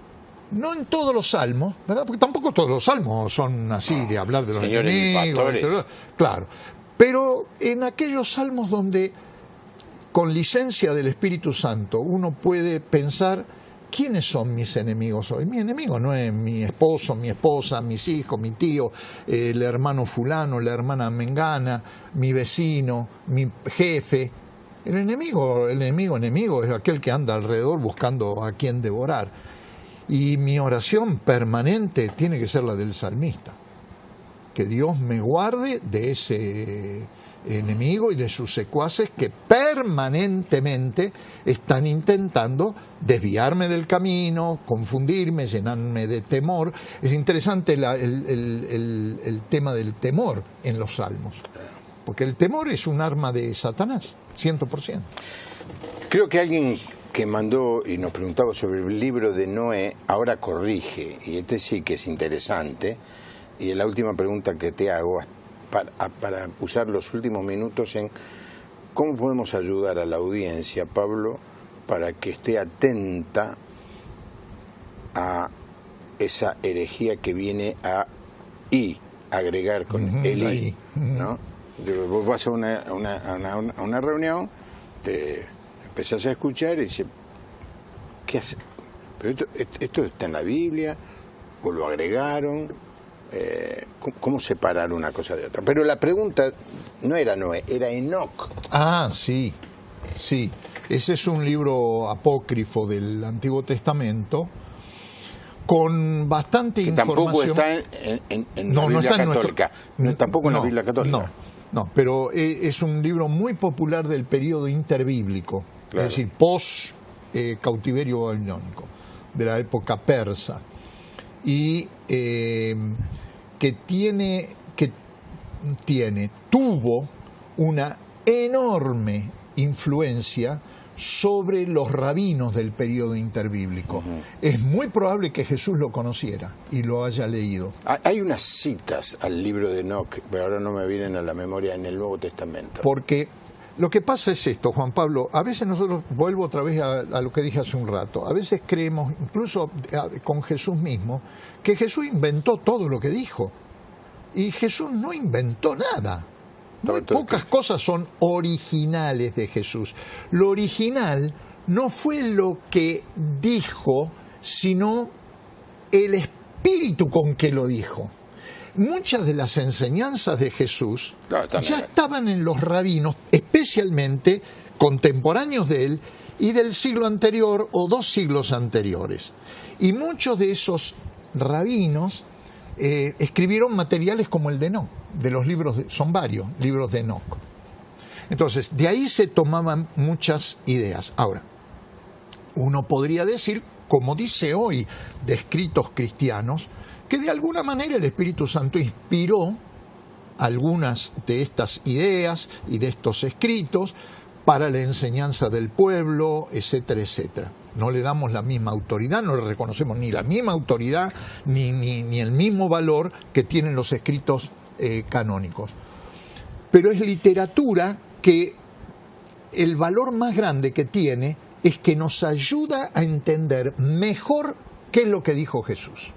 no en todos los salmos, ¿verdad? Porque tampoco todos los salmos son así de hablar de los enemigos, claro, pero en aquellos salmos donde con licencia del Espíritu Santo uno puede pensar: ¿quiénes son mis enemigos hoy? Mi enemigo no es mi esposo, mi esposa, mis hijos, mi tío, el hermano fulano, la hermana mengana, mi vecino, mi jefe. El enemigo es aquel que anda alrededor buscando a quien devorar. Y mi oración permanente tiene que ser la del salmista. Que Dios me guarde de ese enemigo y de sus secuaces que permanentemente están intentando desviarme del camino, confundirme, llenarme de temor. Es interesante el tema del temor en los salmos, porque el temor es un arma de Satanás, 100%. Creo que alguien que mandó y nos preguntaba sobre el libro de Noé ahora corrige, y este sí que es interesante, y es la última pregunta que te hago para usar los últimos minutos en cómo podemos ayudar a la audiencia, Pablo, para que esté atenta a esa herejía que viene a agregar con el I, ¿no? Vos vas a una reunión, te empezás a escuchar y dices, ¿qué hace? Pero esto está en la Biblia, o lo agregaron. ¿Cómo separar una cosa de otra? Pero la pregunta no era Noé, era Enoc. Ah, sí. Ese es un libro apócrifo del Antiguo Testamento con bastante que información. Tampoco está en la Biblia católica. Tampoco en la Biblia católica. No, pero es un libro muy popular del periodo interbíblico, claro. Es decir, post cautiverio babilónico, de la época persa. Y tuvo una enorme influencia sobre los rabinos del periodo interbíblico. Es muy probable que Jesús lo conociera y lo haya leído. Hay unas citas al libro de Enoc, pero ahora no me vienen a la memoria, en el Nuevo Testamento. Porque lo que pasa es esto, Juan Pablo, a veces nosotros, vuelvo otra vez a lo que dije hace un rato, a veces creemos, incluso con Jesús mismo, que Jesús inventó todo lo que dijo. Y Jesús no inventó nada. Muy pocas cosas son originales de Jesús. Lo original no fue lo que dijo, sino el espíritu con que lo dijo. Muchas de las enseñanzas de Jesús ya estaban en los rabinos, especialmente contemporáneos de él y del siglo anterior o 2 siglos anteriores. Y muchos de esos rabinos escribieron materiales como el de Enoc, de los libros, son varios libros de Enoc. Entonces, de ahí se tomaban muchas ideas. Ahora, uno podría decir, como dice hoy de escritos cristianos, que de alguna manera el Espíritu Santo inspiró algunas de estas ideas y de estos escritos para la enseñanza del pueblo, etcétera, etcétera. No le damos la misma autoridad, no le reconocemos ni la misma autoridad ni el mismo valor que tienen los escritos canónicos. Pero es literatura que el valor más grande que tiene es que nos ayuda a entender mejor qué es lo que dijo Jesús.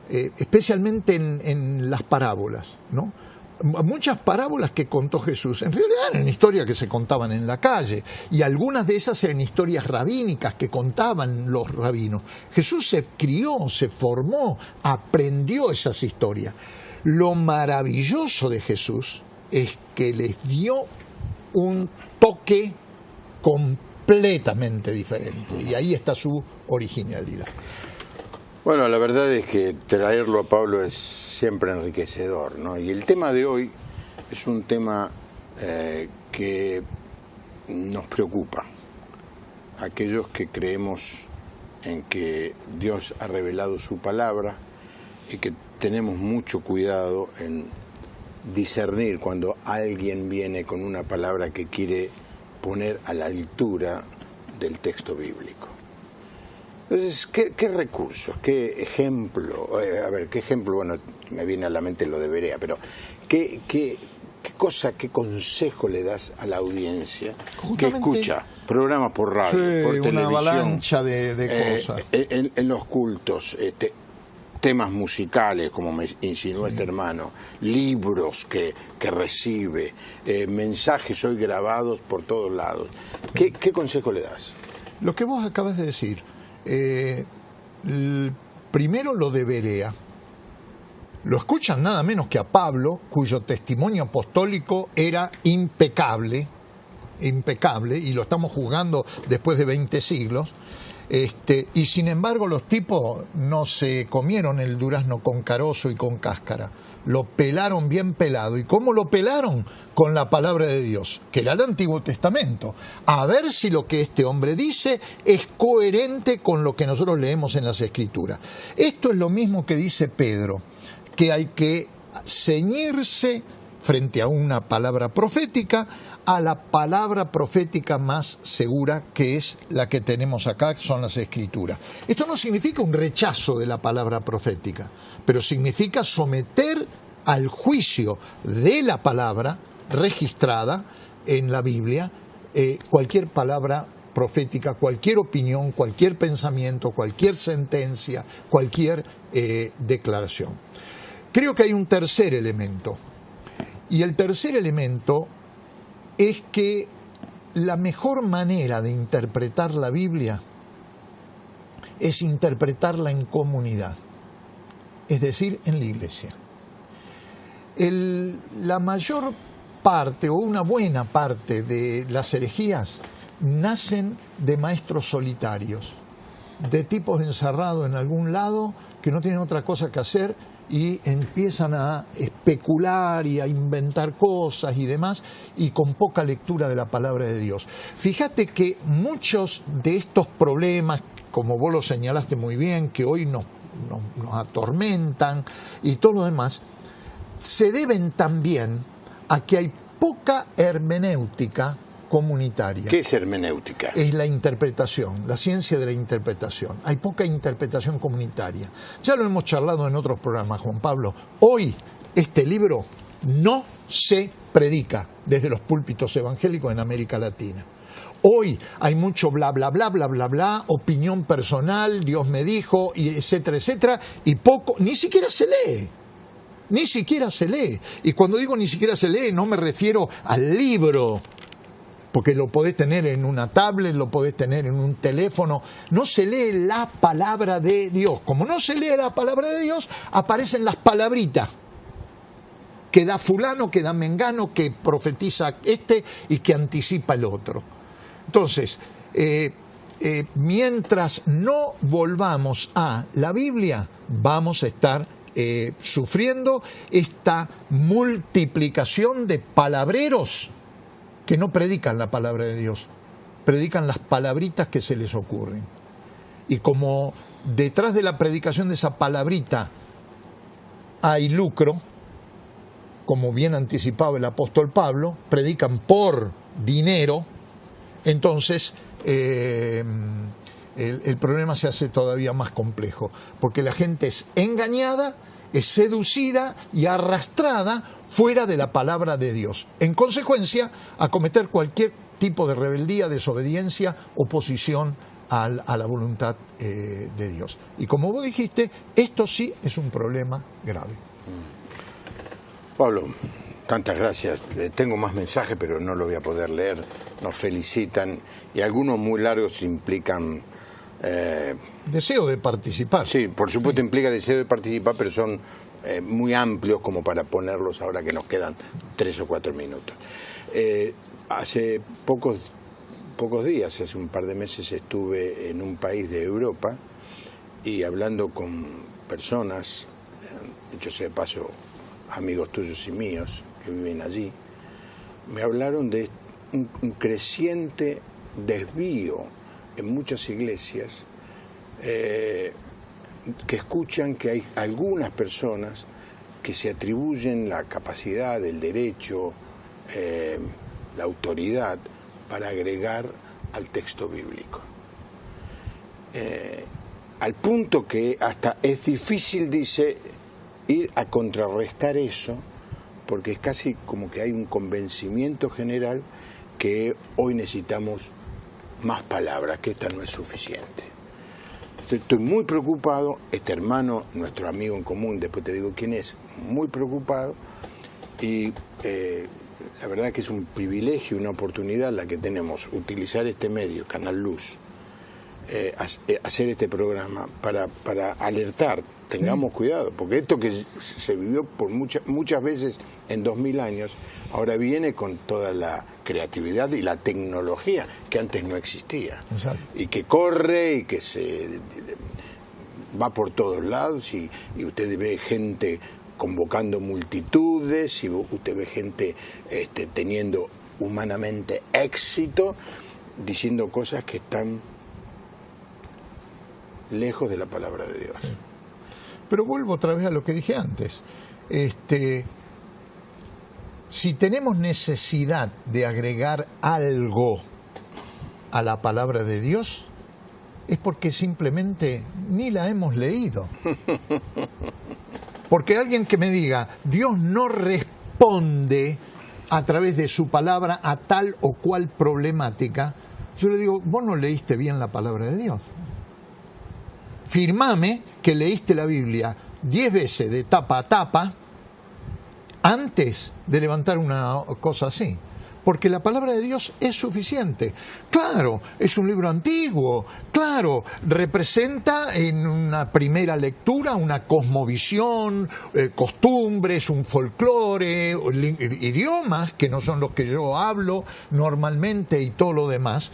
Especialmente en las parábolas, ¿no? Muchas parábolas que contó Jesús en realidad eran historias que se contaban en la calle, y algunas de esas eran historias rabínicas que contaban los rabinos. Jesús se crió, se formó, aprendió esas historias. Lo maravilloso de Jesús es que les dio un toque completamente diferente, y ahí está su originalidad. Bueno, la verdad es que traerlo a Pablo es siempre enriquecedor, ¿no? Y el tema de hoy es un tema que nos preocupa. Aquellos que creemos en que Dios ha revelado su palabra y que tenemos mucho cuidado en discernir cuando alguien viene con una palabra que quiere poner a la altura del texto bíblico. Entonces, ¿qué recursos, qué ejemplo? ¿Qué ejemplo? Bueno, me viene a la mente lo de Berea, pero ¿qué cosa, qué consejo le das a la audiencia que escucha programas por radio, por televisión? Una avalancha de cosas. En los cultos, temas musicales, como me insinuó este hermano, libros que recibe, mensajes hoy grabados por todos lados. ¿Qué consejo le das? Lo que vos acabas de decir. Primero lo de Berea. Lo escuchan nada menos que a Pablo, cuyo testimonio apostólico era impecable, y lo estamos juzgando después de 20 siglos, y sin embargo los tipos no se comieron el durazno con carozo y con cáscara. lo pelaron bien pelado. ¿Y cómo lo pelaron? Con la palabra de Dios, que era el Antiguo Testamento. A ver si lo que este hombre dice es coherente con lo que nosotros leemos en las Escrituras. Esto es lo mismo que dice Pedro, que hay que ceñirse frente a una palabra profética, a la palabra profética más segura, que es la que tenemos acá, que son las Escrituras. Esto no significa un rechazo de la palabra profética, pero significa someter al juicio de la palabra registrada en la Biblia cualquier palabra profética, cualquier opinión, cualquier pensamiento, cualquier sentencia, cualquier declaración. Creo que hay un tercer elemento, y el tercer elemento es que la mejor manera de interpretar la Biblia es interpretarla en comunidad, es decir, en la iglesia. La mayor parte o una buena parte de las herejías nacen de maestros solitarios, de tipos encerrados en algún lado que no tienen otra cosa que hacer y empiezan a especular y a inventar cosas y demás, y con poca lectura de la palabra de Dios. Fíjate que muchos de estos problemas, como vos lo señalaste muy bien, que hoy nos atormentan y todo lo demás, se deben también a que hay poca hermenéutica comunitaria. ¿Qué es hermenéutica? Es la interpretación, la ciencia de la interpretación. Hay poca interpretación comunitaria. Ya lo hemos charlado en otros programas, Juan Pablo. Hoy este libro no se predica desde los púlpitos evangélicos en América Latina. Hoy hay mucho bla, bla, bla, bla, bla, bla, opinión personal, Dios me dijo, y etcétera, etcétera, y poco, ni siquiera se lee. Ni siquiera se lee. Y cuando digo ni siquiera se lee, no me refiero al libro, porque lo podés tener en una tablet, lo podés tener en un teléfono. No se lee la palabra de Dios. Como no se lee la palabra de Dios, aparecen las palabritas que da fulano, que da mengano, que profetiza este y que anticipa el otro. Entonces, mientras no volvamos a la Biblia, vamos a estar sufriendo esta multiplicación de palabreros que no predican la palabra de Dios, predican las palabritas que se les ocurren. Y como detrás de la predicación de esa palabrita hay lucro, como bien anticipaba el apóstol Pablo, predican por dinero, entonces el problema se hace todavía más complejo, porque la gente es engañada, es seducida y arrastrada fuera de la palabra de Dios. En consecuencia, a cometer cualquier tipo de rebeldía, desobediencia, oposición a la voluntad de Dios. Y como vos dijiste, esto sí es un problema grave. Pablo, tantas gracias. Tengo más mensajes, pero no lo voy a poder leer. Nos felicitan y algunos muy largos implican... deseo de participar. Sí, por supuesto implica deseo de participar, pero son muy amplios como para ponerlos ahora que nos quedan 3 o 4 minutos. Hace pocos días, hace un par de meses, estuve en un país de Europa y hablando con personas, dicho sea de paso, amigos tuyos y míos que viven allí, me hablaron de un creciente desvío en muchas iglesias que escuchan que hay algunas personas que se atribuyen la capacidad, el derecho, la autoridad para agregar al texto bíblico. Al punto que hasta es difícil, dice, ir a contrarrestar eso, porque es casi como que hay un convencimiento general que hoy necesitamos más palabras, que esta no es suficiente. Estoy muy preocupado, este hermano, nuestro amigo en común, después te digo quién es, muy preocupado, y la verdad que es un privilegio, una oportunidad la que tenemos, utilizar este medio, Canal Luz, hacer este programa para alertar, tengamos cuidado, porque esto que se vivió por muchas veces en 2000 años, ahora viene con toda la creatividad y la tecnología que antes no existía. Exacto. Y que corre y que se va por todos lados y usted ve gente convocando multitudes, y usted ve gente teniendo humanamente éxito, diciendo cosas que están lejos de la palabra de Dios. Pero vuelvo otra vez a lo que dije antes. Si tenemos necesidad de agregar algo a la palabra de Dios, es porque simplemente ni la hemos leído. Porque alguien que me diga, Dios no responde a través de su palabra a tal o cual problemática, yo le digo, vos no leíste bien la palabra de Dios. Firmame que leíste la Biblia 10 veces de tapa a tapa antes de levantar una cosa así. Porque la palabra de Dios es suficiente. Claro, es un libro antiguo. Claro, representa en una primera lectura una cosmovisión, costumbres, un folclore, idiomas que no son los que yo hablo normalmente y todo lo demás.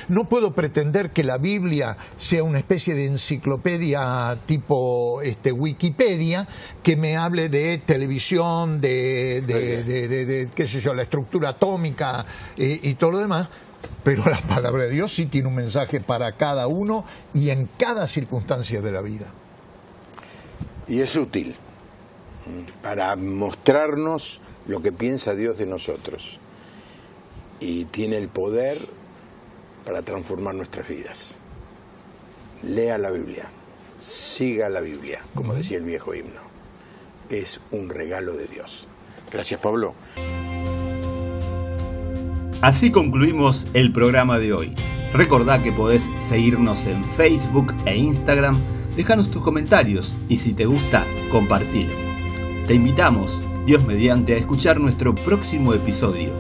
No puedo pretender que la Biblia sea una especie de enciclopedia tipo Wikipedia que me hable de televisión, de qué sé yo, la estructura atómica y todo lo demás, pero la palabra de Dios sí tiene un mensaje para cada uno y en cada circunstancia de la vida. Y es útil para mostrarnos lo que piensa Dios de nosotros, y tiene el poder para transformar nuestras vidas. Lea la Biblia, siga la Biblia, como decía el viejo himno, que es un regalo de Dios. Gracias, Pablo. Así concluimos el programa de hoy. Recordá que podés seguirnos en Facebook e Instagram, dejanos tus comentarios y si te gusta, compartir. Te invitamos, Dios mediante, a escuchar nuestro próximo episodio.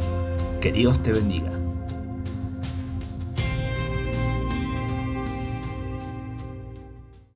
Que Dios te bendiga.